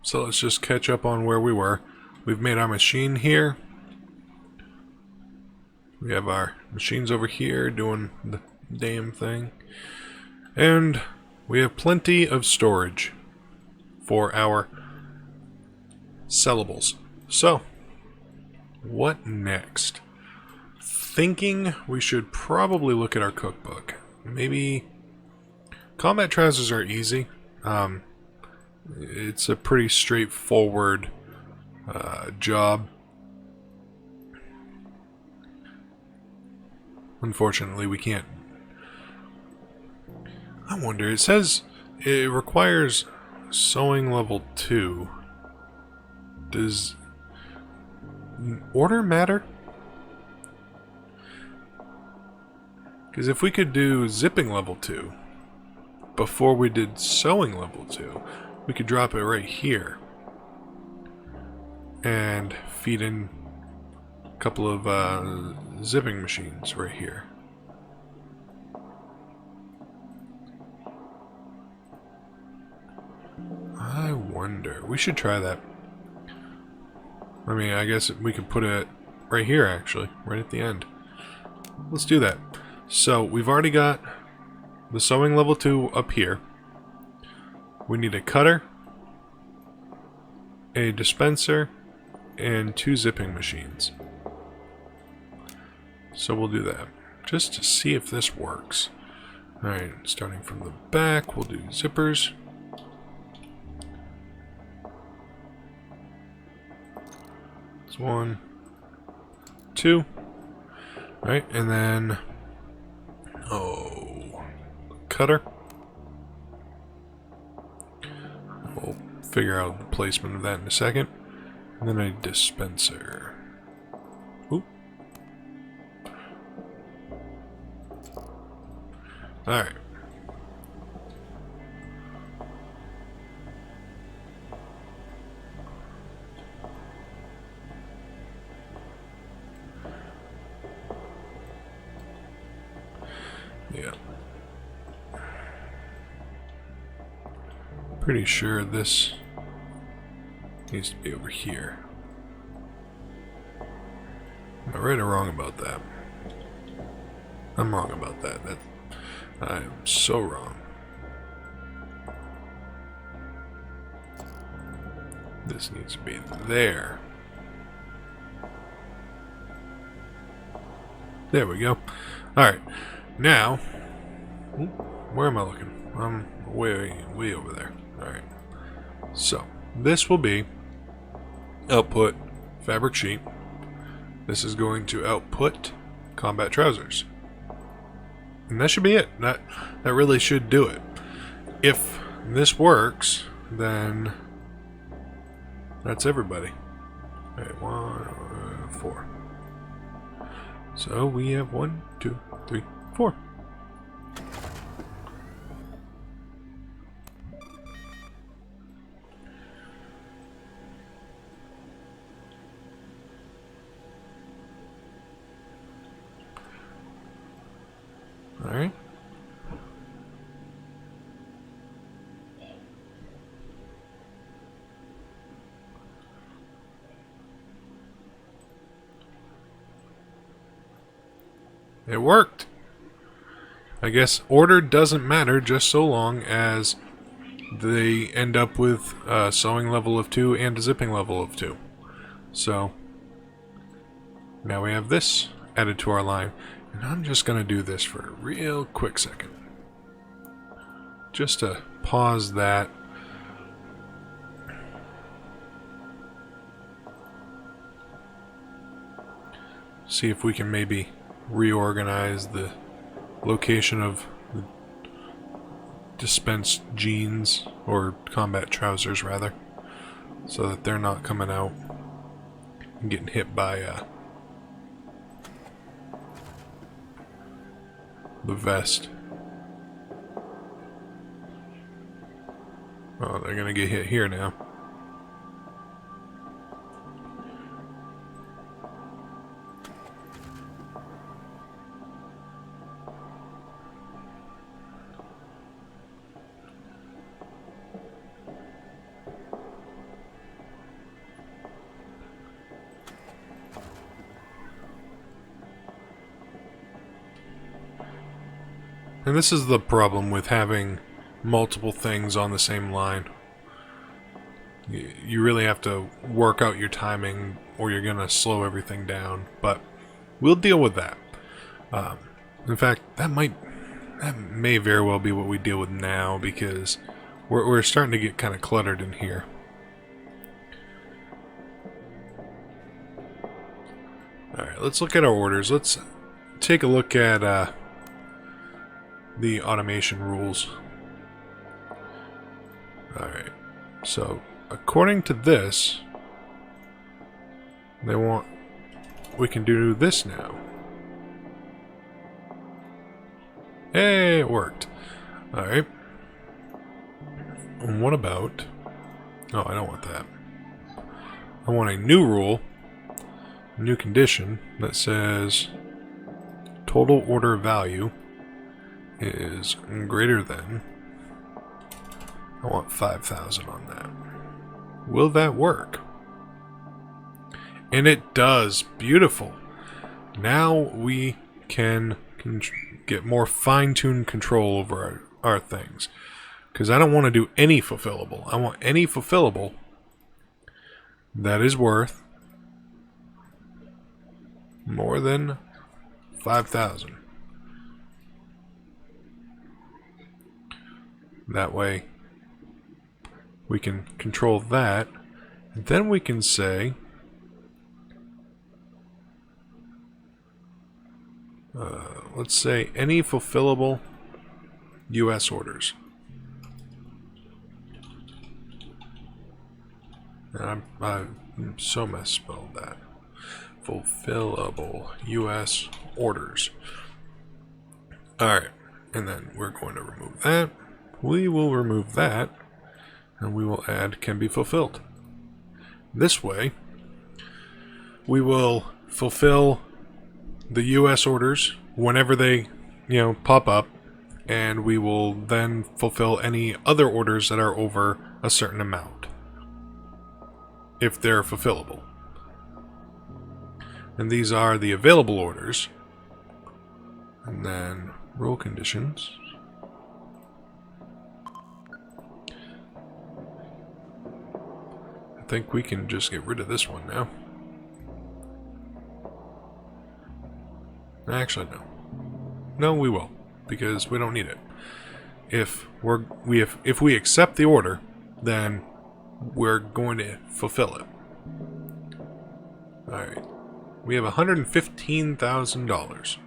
So let's just catch up on where we were. We've made our machine here. We have our machines over here doing the damn thing. And we have plenty of storage for our sellables. So, what next? Thinking we should probably look at our cookbook. Maybe combat trousers are easy. It's a pretty straightforward job. Unfortunately, we can't. I wonder, it says it requires sewing level 2. Does order matter? Because if we could do zipping level 2 before we did sewing level 2, we could drop it right here and feed in a couple of zipping machines right here. I wonder. We should try that. I mean, I guess we could put it right here, actually, right at the end. Let's do that. So, we've already got the sewing level 2 up here. We need a cutter, a dispenser, and 2 zipping machines. So we'll do that, just to see if this works. Alright, starting from the back, we'll do zippers. That's 1, 2. Alright, and then cutter. We'll figure out the placement of that in a second. And then a dispenser. Oop. Alright. Yeah. Pretty sure this needs to be over here. Am I right or wrong about that? I'm wrong about that. I am so wrong. This needs to be there. There we go. Alright. Now, where am I looking? I'm way over there. Alright. So, this will be output fabric sheet. This is going to output combat trousers. And that should be it. That really should do it. If this works, then that's everybody. Alright, 1, 4. So we have 1, 2, 3, 4. Alright. It worked. I guess order doesn't matter just so long as they end up with a sewing level of 2 and a zipping level of 2. So now we have this added to our line. And I'm just going to do this for a real quick second. Just to pause that. See if we can maybe reorganize the location of the dispensed jeans, or combat trousers rather, so that they're not coming out and getting hit by the vest. Oh, they're gonna get hit here now. And this is the problem with having multiple things on the same line. You really have to work out your timing or you're going to slow everything down. But we'll deal with that. In fact, that may very well be what we deal with now, because we're starting to get kind of cluttered in here. Alright, let's look at our orders. Let's take a look at the automation rules. Alright, so according to this, we can do this now. Hey, it worked. Alright. And what about... Oh, I don't want that. I want a new rule, new condition, that says total order value is greater than... I want 5,000 on that. Will that work? And it does. Beautiful. Now we can get more fine-tuned control over our things. Because I don't want to do any fulfillable. I want any fulfillable that is worth more than 5,000. That way we can control that. And then we can say let's say any fulfillable US orders. And I so misspelled that. Fulfillable US orders. Alright, and then we're going to remove that. We will remove that, and we will add can be fulfilled. This way, we will fulfill the US orders whenever they, pop up, and we will then fulfill any other orders that are over a certain amount, if they're fulfillable. And these are the available orders. And then rule conditions. I think we can just get rid of this one now. Actually, no. No, we will, because we don't need it. If we accept the order, then we're going to fulfill it. Alright. We have $115,000.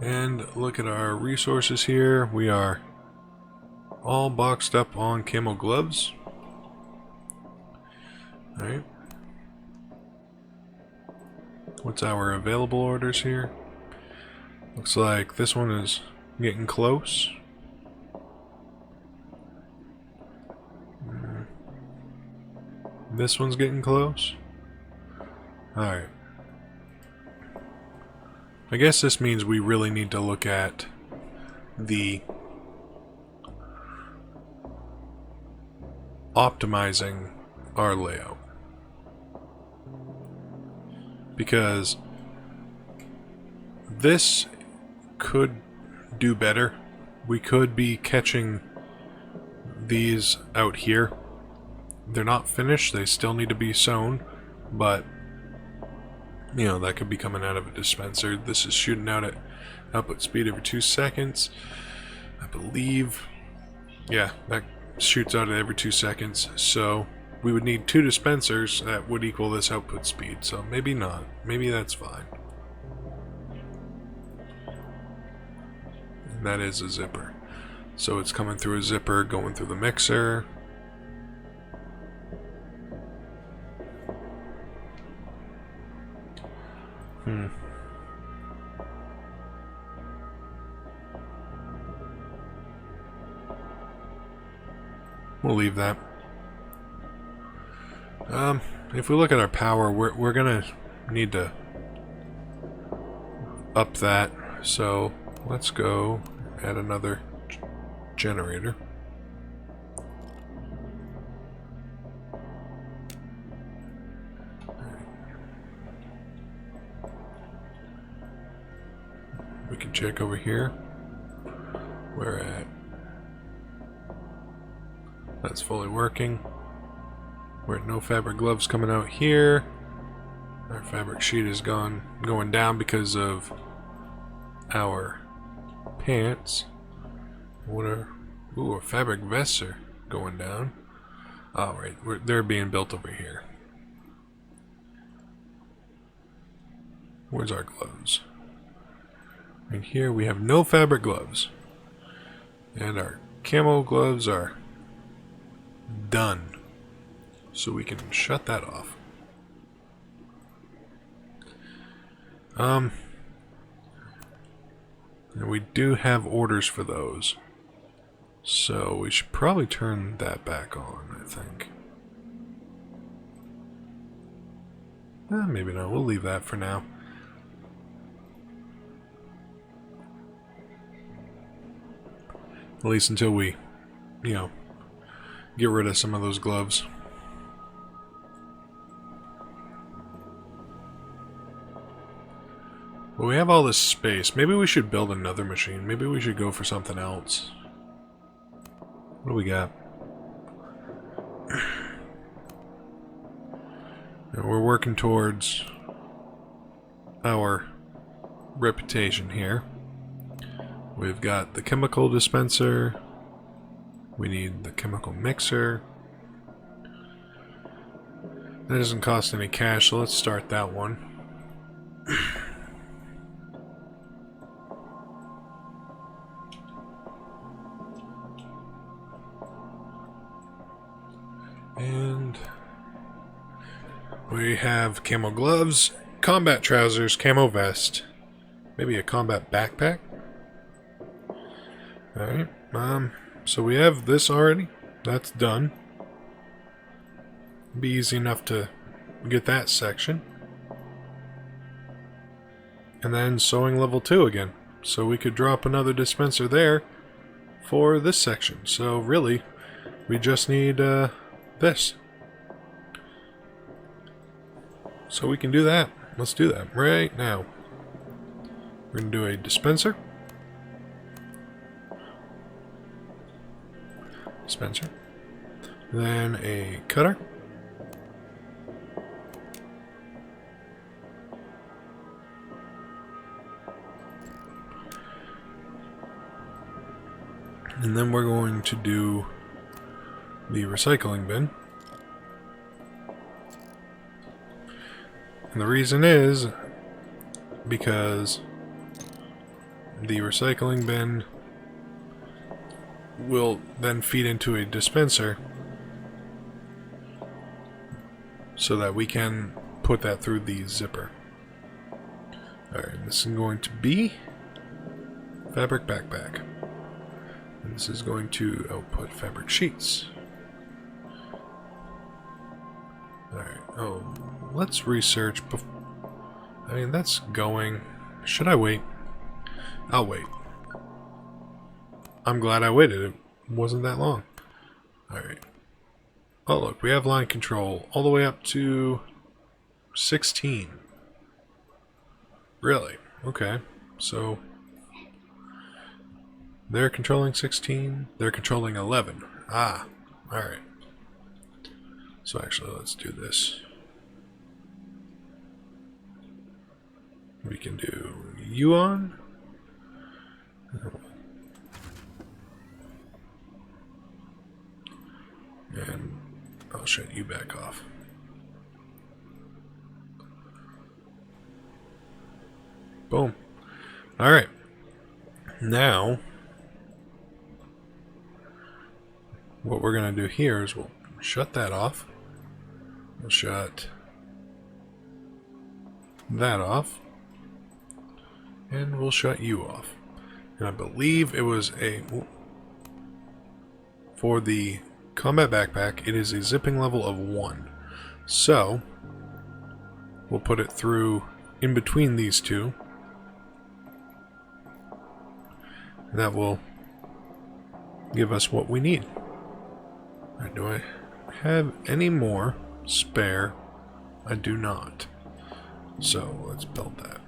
And look at our resources here. We are all boxed up on camo gloves. Alright. What's our available orders here? Looks like this one is getting close. This one's getting close. Alright. I guess this means we really need to look at the optimizing our layout. Because this could do better. We could be catching these out here. They're not finished, they still need to be sewn, but that could be coming out of a dispenser. This is shooting out at output speed every 2 seconds, I believe. Yeah, that shoots out at every 2 seconds, so we would need 2 dispensers that would equal this output speed, so maybe not. Maybe that's fine. And that is a zipper. So it's coming through a zipper, going through the mixer. We'll leave that. If we look at our power, we're gonna need to up that. So let's go add another generator. We can check over here. We're at. That's fully working. We're at no fabric gloves coming out here. Our fabric sheet is going down because of our pants. What are... Ooh, our fabric vests are going down. Oh, right. They're being built over here. Where's our gloves? Right here we have no fabric gloves. And our camo gloves are done. So we can shut that off. And we do have orders for those. So we should probably turn that back on, I think. Maybe not. We'll leave that for now. At least until we, you know, get rid of some of those gloves. Well, we have all this space. Maybe we should build another machine. Maybe we should go for something else. What do we got? We're working towards our reputation here. We've got the chemical dispenser. We need the chemical mixer. That doesn't cost any cash, so let's start that one. And we have camo gloves, combat trousers, camo vest, maybe a combat backpack. Alright, so we have this already. That's done. Be easy enough to get that section. And then sewing level 2 again. So we could drop another dispenser there for this section. So really, we just need this. So we can do that. Let's do that right now. We're going to do a dispenser. Then a cutter. And then we're going to do the recycling bin. And the reason is because the recycling bin will then feed into a dispenser so that we can put that through the zipper. Alright, this is going to be fabric backpack. And this is going to output fabric sheets. Alright, oh, let's research. I mean, that's going. Should I wait? I'll wait. I'm glad I waited. It wasn't that long. Alright. Oh, look, we have line control all the way up to 16. Really? Okay. So they're controlling 16. They're controlling 11. Ah. Alright. So actually, let's do this. We can do you on. And I'll shut you back off. Boom. Alright. Now, what we're going to do here is we'll shut that off. We'll shut that off. And we'll shut you off. And I believe it was a... For the combat backpack, it is a zipping level of 1. So, we'll put it through in between these two. And that will give us what we need. Alright, do I have any more spare? I do not. So, let's build that.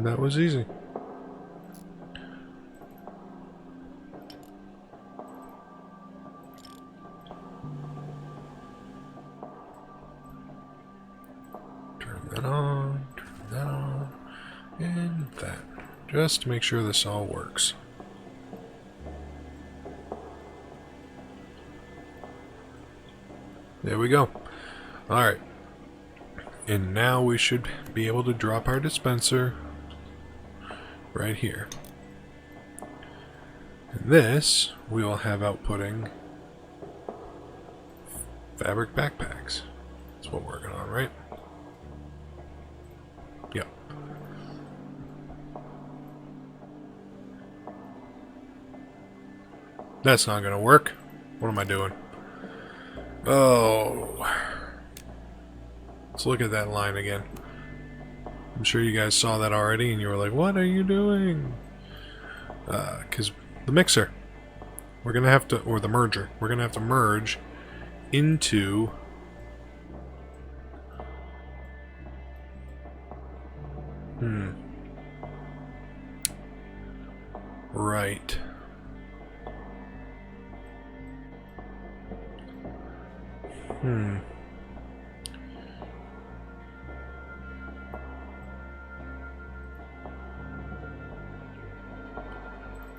And that was easy. Turn that on, and that. Just to make sure this all works. There we go. Alright. And now we should be able to drop our dispenser right here. And this we will have outputting fabric backpacks. That's what we're working on, right? Yep. That's not gonna work. What am I doing? Oh. Let's look at that line again. I'm sure you guys saw that already and you were like, what are you doing? Because the mixer, we're going to have to, or the merger, we're going to have to merge into right.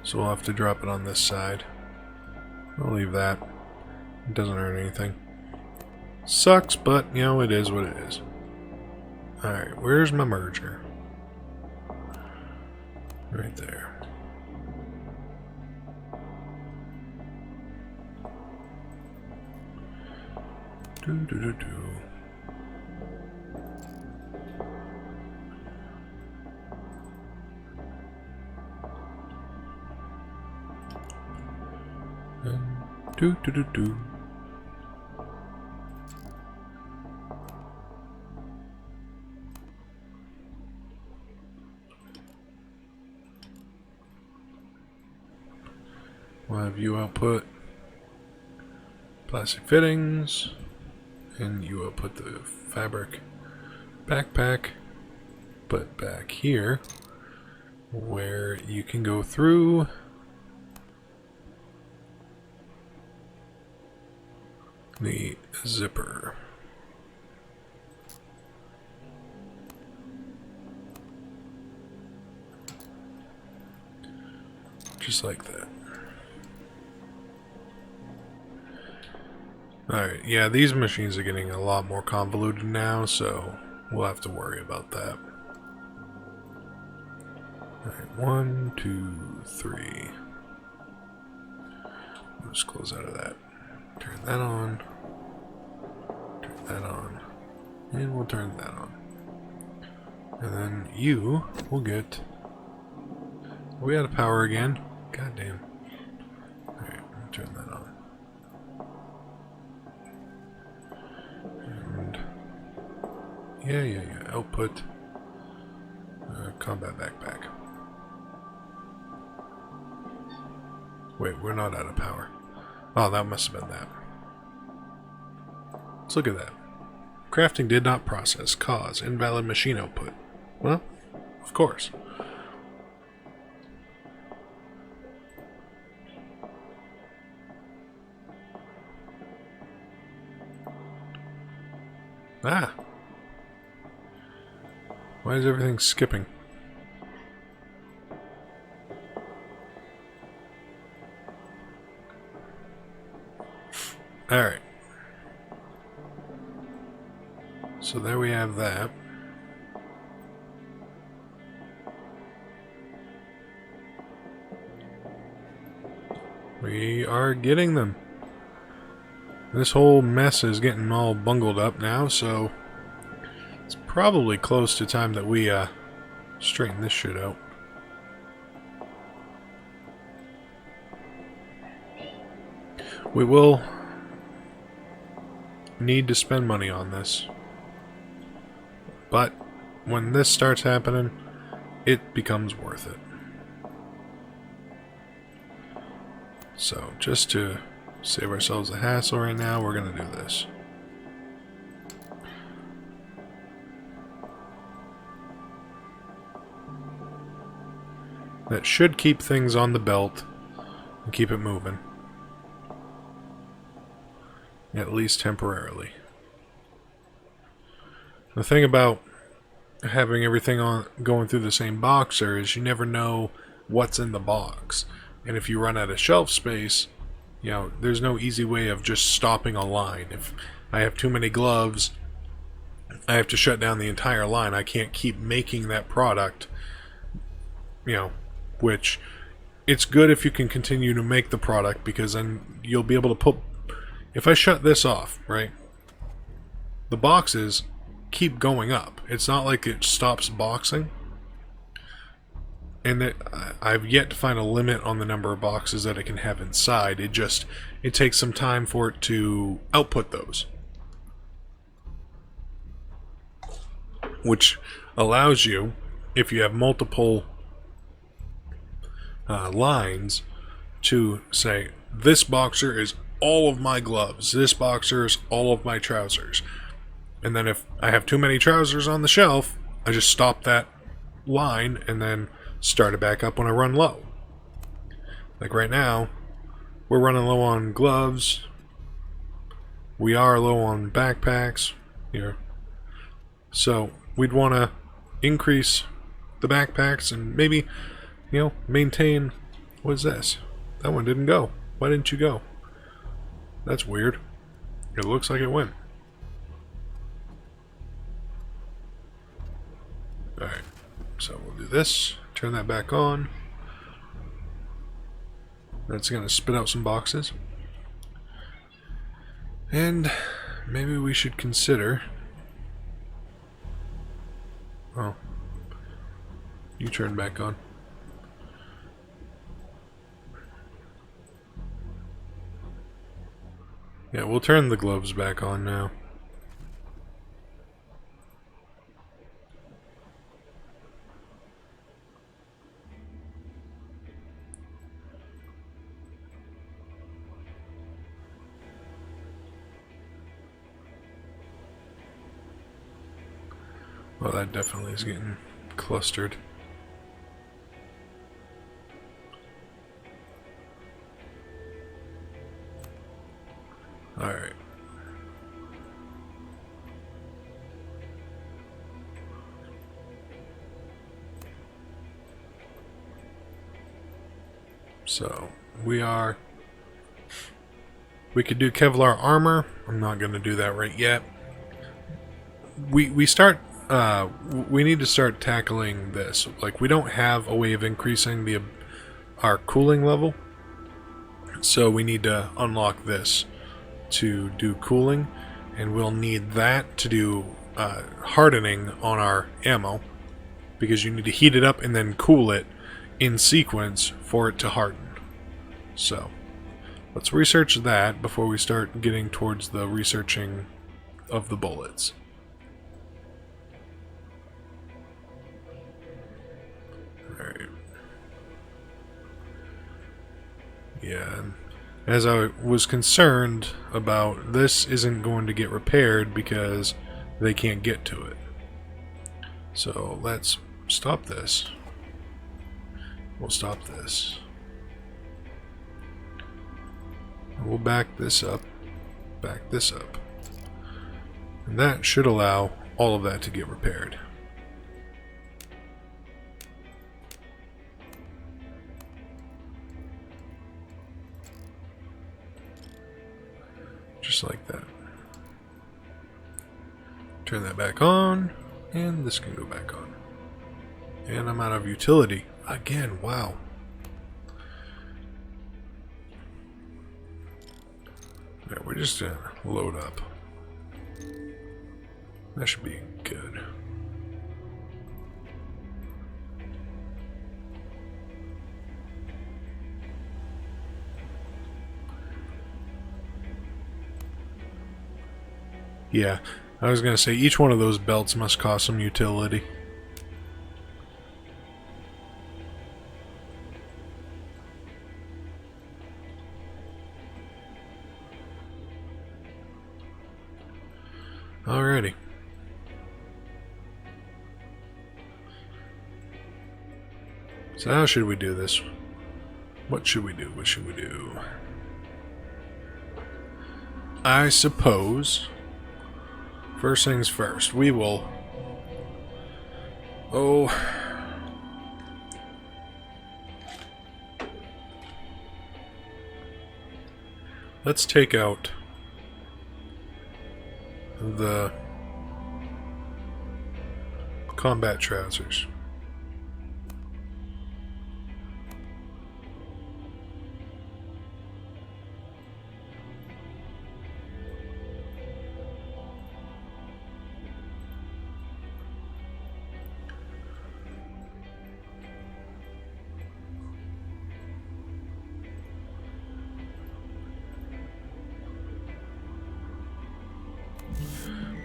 So we'll have to drop it on this side. I'll leave that. It doesn't hurt anything. Sucks, but, you know, it is what it is. Alright, where's my merger? Right there. Do. Do. We'll have you output plastic fittings, and you output the fabric backpack, but back here where you can go through the zipper. Just like that. Alright, yeah, these machines are getting a lot more convoluted now, so we'll have to worry about that. Alright, 1, 2, 3. We'll just close out of that. Turn that on. Turn that on. And we'll turn that on. And then you will get... Are we out of power again? God damn. Alright, we'll turn that on. And... Yeah. Output. Combat backpack. Wait, we're not out of power. Oh, that must have been that. Let's look at that. Crafting did not process. Cause invalid machine output. Well, of course. Ah. Why is everything skipping? Alright. So there we have that. We are getting them. This whole mess is getting all bungled up now, so it's probably close to time that we straighten this shit out. We will need to spend money on this. But when this starts happening, it becomes worth it. So just to save ourselves a hassle right now, we're going to do this. That should keep things on the belt and keep it moving. At least temporarily. The thing about having everything on going through the same boxer is you never know what's in the box. And if you run out of shelf space, you know, there's no easy way of just stopping a line. If I have too many gloves, I have to shut down the entire line. I can't keep making that product, you know, which it's good if you can continue to make the product, because then you'll be able to put, if I shut this off, right, the boxes keep going up. It's not like it stops boxing. And I've yet to find a limit on the number of boxes that it can have inside. It takes some time for it to output those. Which allows you, if you have multiple lines, to say, this boxer is all of my gloves, this boxer is all of my trousers. And then if I have too many trousers on the shelf, I just stop that line and then start it back up when I run low. Like right now, we're running low on gloves. We are low on backpacks here. So we'd want to increase the backpacks and maybe, you know, maintain. What is this? That one didn't go. Why didn't you go? That's weird. It looks like it went. Alright, so we'll do this. Turn that back on. That's going to spit out some boxes. And maybe we should consider... Oh. You turn back on. Yeah, we'll turn the gloves back on now. Well, that definitely is getting clustered. Alright. So, we could do Kevlar armor. I'm not going to do that right yet. We need to start tackling this. Like, we don't have a way of increasing our cooling level, so we need to unlock this to do cooling, and we'll need that to do hardening on our ammo, because you need to heat it up and then cool it in sequence for it to harden. So let's research that before we start getting towards the researching of the bullets. Alright. Yeah, and as I was concerned about, this isn't going to get repaired because they can't get to it. So let's stop this. We'll stop this. We'll back this up. Back this up. And that should allow all of that to get repaired. Just like that. Turn that back on, and this can go back on. And I'm out of utility. Again, wow. Alright, we're just gonna load up. That should be good. Yeah, I was gonna say each one of those belts must cost some utility. Alrighty. So how should we do this? What should we do? What should we do? I suppose, first things first, we will... Oh... Let's take out the combat trousers.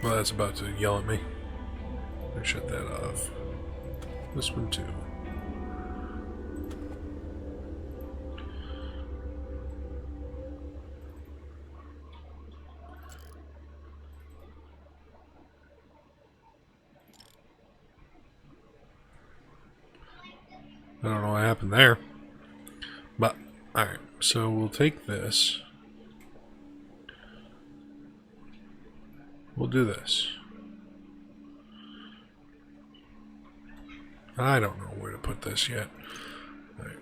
Well, that's about to yell at me. I shut that off. This one too. I don't know what happened there. But, alright, so we'll take this. We'll do this. I don't know where to put this yet. Right.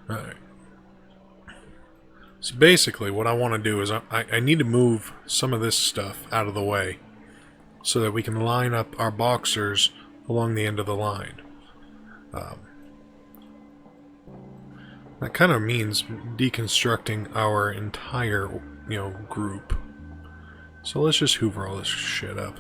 Alright. So basically what I want to do is I need to move some of this stuff out of the way so that we can line up our boxers along the end of the line. That kind of means deconstructing our entire, group. So let's just hoover all this shit up.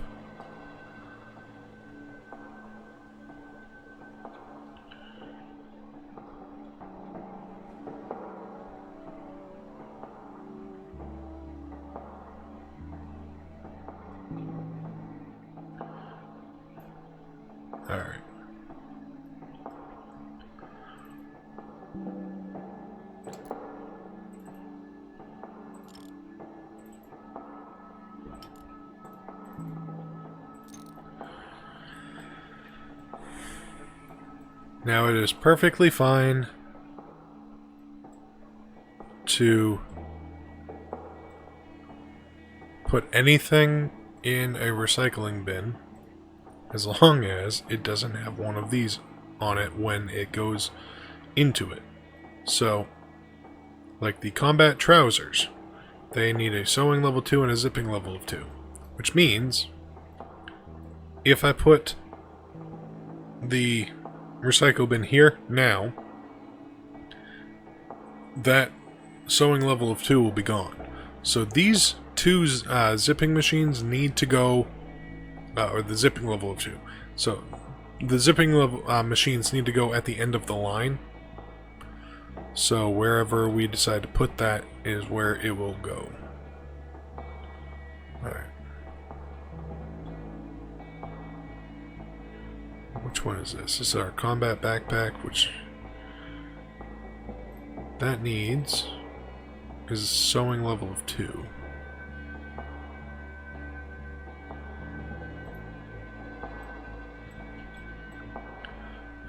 Alright. Now it is perfectly fine to put anything in a recycling bin as long as it doesn't have one of these on it when it goes into it. So, like the combat trousers, they need a sewing level 2 and a zipping level of 2. Which means, if I put the recycle bin here now, that sewing level of 2 will be gone. So these two zipping machines need to go, or the zipping level of 2. So the zipping level machines need to go at the end of the line. So wherever we decide to put that is where it will go. Alright. Which one is this? This is our combat backpack, which that needs is a sewing level of 2.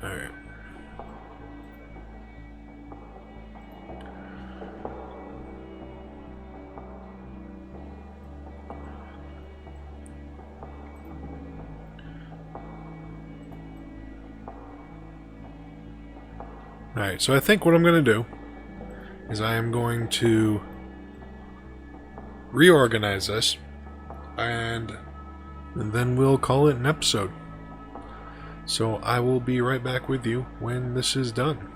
Alright. Alright, so I think what I'm going to do is I am going to reorganize this and then we'll call it an episode. So I will be right back with you when this is done.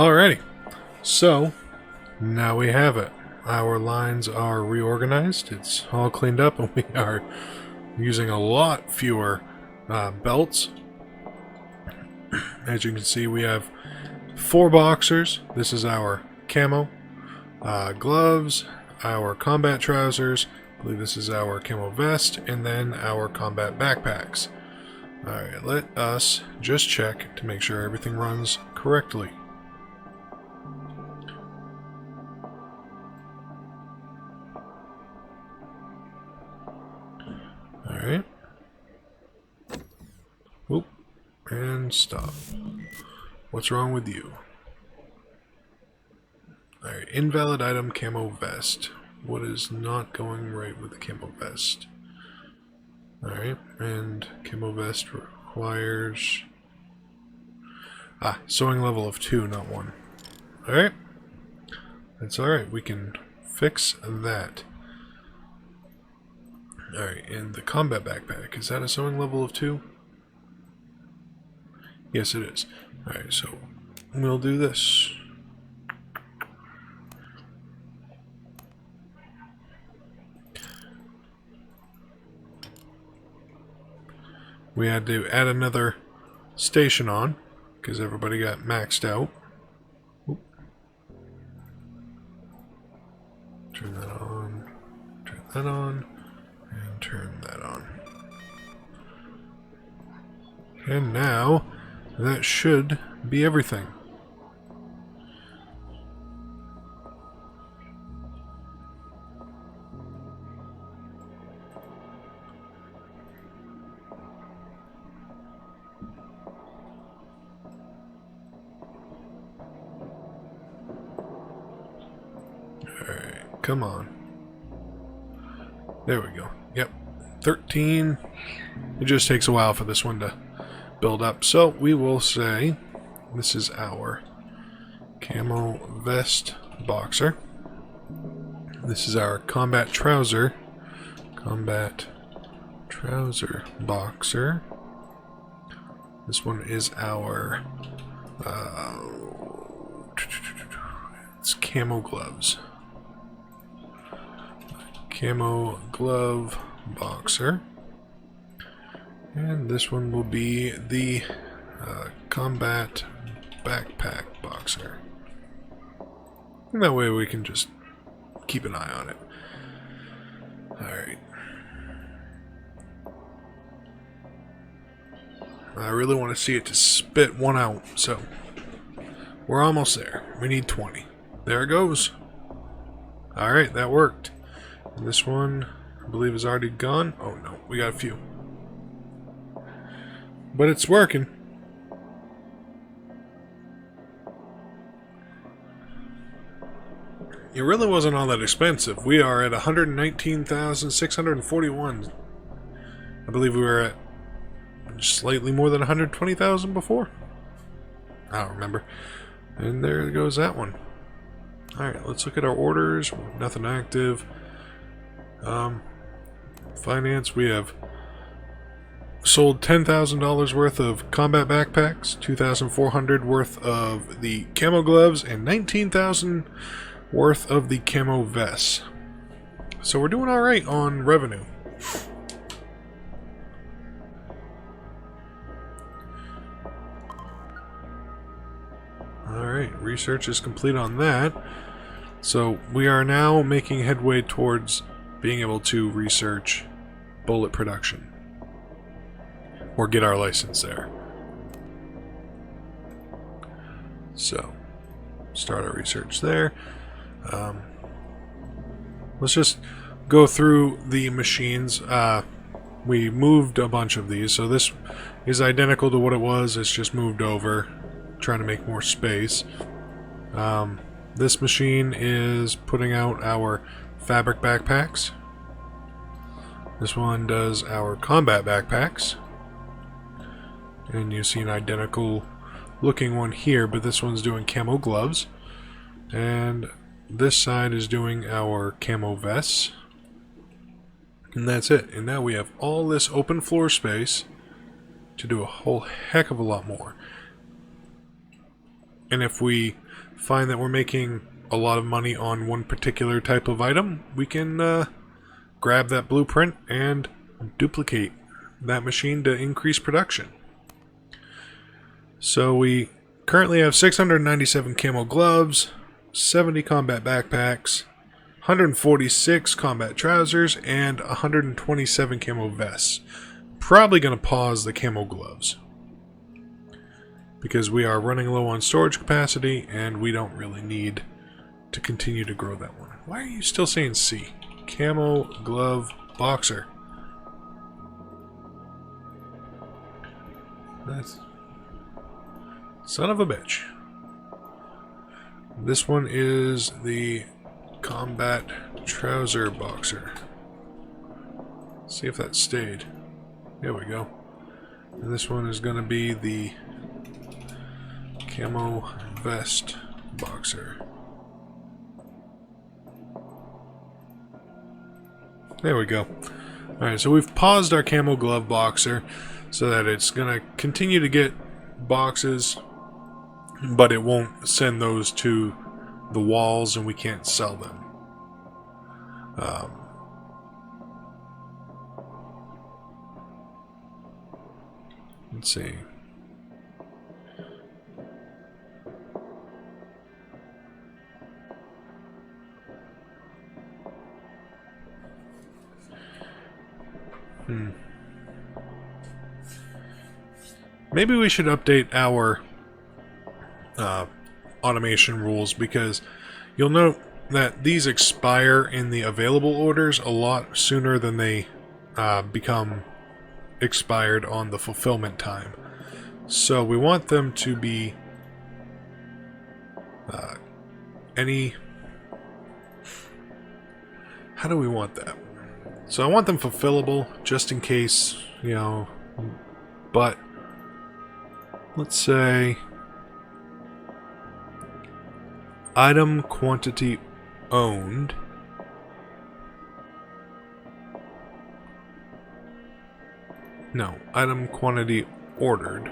Alrighty, so now we have it. Our lines are reorganized, it's all cleaned up, and we are using a lot fewer belts. As you can see, we have 4 boxers. This is our camo, gloves, our combat trousers, I believe this is our camo vest, and then our combat backpacks. Alright, let us just check to make sure everything runs correctly. Alright. Whoop. And stop. What's wrong with you? Alright, invalid item camo vest. What is not going right with the camo vest? Alright, and camo vest requires... sewing level of 2, not 1. Alright. That's alright, we can fix that. Alright, and the combat backpack, is that a sewing level of 2? Yes, it is. Alright, so we'll do this. We had to add another station on, because everybody got maxed out. Oop. Turn that on, turn that on, and turn that on. And now, that should be everything. Alright, come on. There we go. Yep. 13. It just takes a while for this one to build up. So we will say this is our camo vest boxer. This is our combat trouser. Combat trouser boxer. This one is our it's camo gloves. Camo glove boxer. And this one will be the combat backpack boxer. And that way we can just keep an eye on it. Alright. I really want to see it to spit one out, so we're almost there. We need 20. There it goes. Alright, that worked. And this one, I believe, is already gone. Oh no, we got a few. But it's working. It really wasn't all that expensive. We are at 119,641. I believe we were at slightly more than 120,000 before. I don't remember. And there goes that one. Alright, let's look at our orders. Nothing active. Finance, we have sold $10,000 worth of combat backpacks, $2,400 worth of the camo gloves, and $19,000 worth of the camo vests. So we're doing alright on revenue. Alright, research is complete on that. So we are now making headway towards being able to research bullet production. Or get our license there. So, start our research there. Let's just go through the machines. We moved a bunch of these, so this is identical to what it was. It's just moved over, trying to make more space. This machine is putting out our fabric backpacks. This one does our combat backpacks. And you see an identical looking one here, but this one's doing camo gloves. And this side is doing our camo vests. And that's it. And now we have all this open floor space to do a whole heck of a lot more. And if we find that we're making a lot of money on one particular type of item, we can grab that blueprint and duplicate that machine to increase production. So we currently have 697 camo gloves, 70 combat backpacks, 146 combat trousers, and 127 camo vests. Probably going to pause the camo gloves because we are running low on storage capacity and we don't really need to continue to grow that one. Why are you still saying C? Camo glove boxer. That's son of a bitch. This one is the combat trouser boxer. See if that stayed. There we go. And this one is going to be the camo vest boxer. There we go. Alright, so we've paused our camo glove boxer so that it's going to continue to get boxes, but it won't send those to the walls and we can't sell them. Let's see. Maybe we should update our automation rules, because you'll note that these expire in the available orders a lot sooner than they become expired on the fulfillment time. So we want them to be how do we want that? So I want them fulfillable just in case, you know, but let's say item quantity owned . No, item quantity ordered .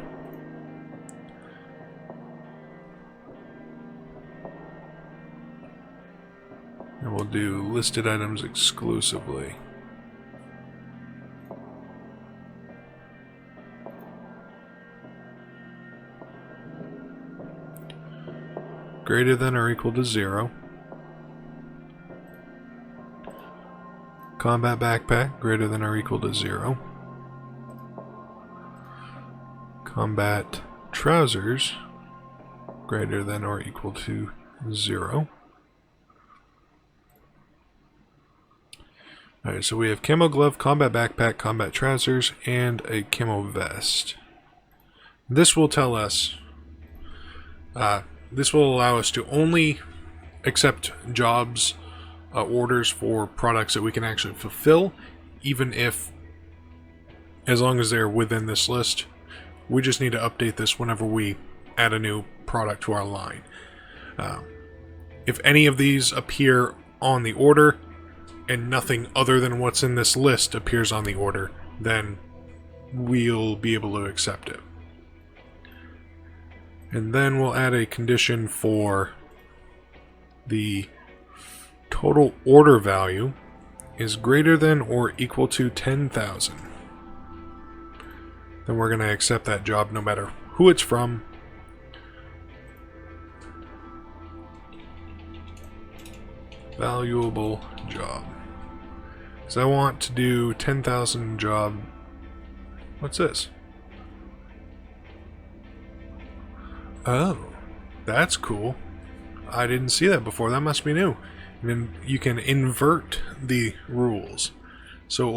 And we'll do listed items exclusively. Greater than or equal to 0. Combat backpack, greater than or equal to 0. Combat trousers, greater than or equal to 0. Alright, so we have camo glove, combat backpack, combat trousers, and a camo vest. This will tell us, this will allow us to only accept jobs, orders for products that we can actually fulfill, even if, as long as they're within this list. We just need to update this whenever we add a new product to our line. If any of these appear on the order, and nothing other than what's in this list appears on the order, then we'll be able to accept it. And then we'll add a condition for the total order value is greater than or equal to 10,000. Then we're going to accept that job no matter who it's from. Valuable job. So I want to do 10,000 job. What's this? Oh, that's cool. I didn't see that before. That must be new. And then you can invert the rules. So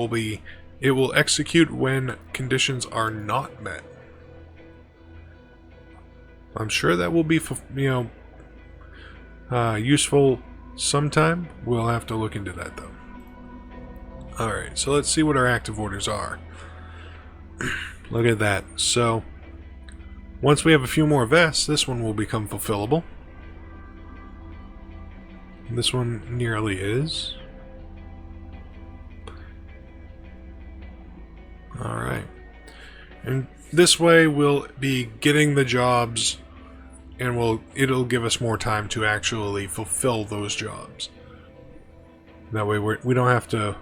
it will execute when conditions are not met. I'm sure that will be, useful sometime. We'll have to look into that though. Alright, so let's see what our active orders are. Look at that. So, once we have a few more vests, this one will become fulfillable. This one nearly is. Alright. And this way we'll be getting the jobs and it'll give us more time to actually fulfill those jobs. That way we don't have to,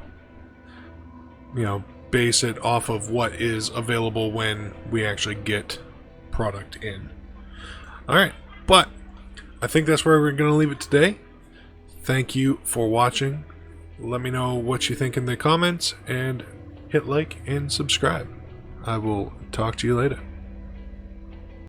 base it off of what is available when we actually get product in. Alright, but I think that's where we're going to leave it today. Thank you for watching. Let me know what you think in the comments, and hit like and subscribe. I will talk to you later.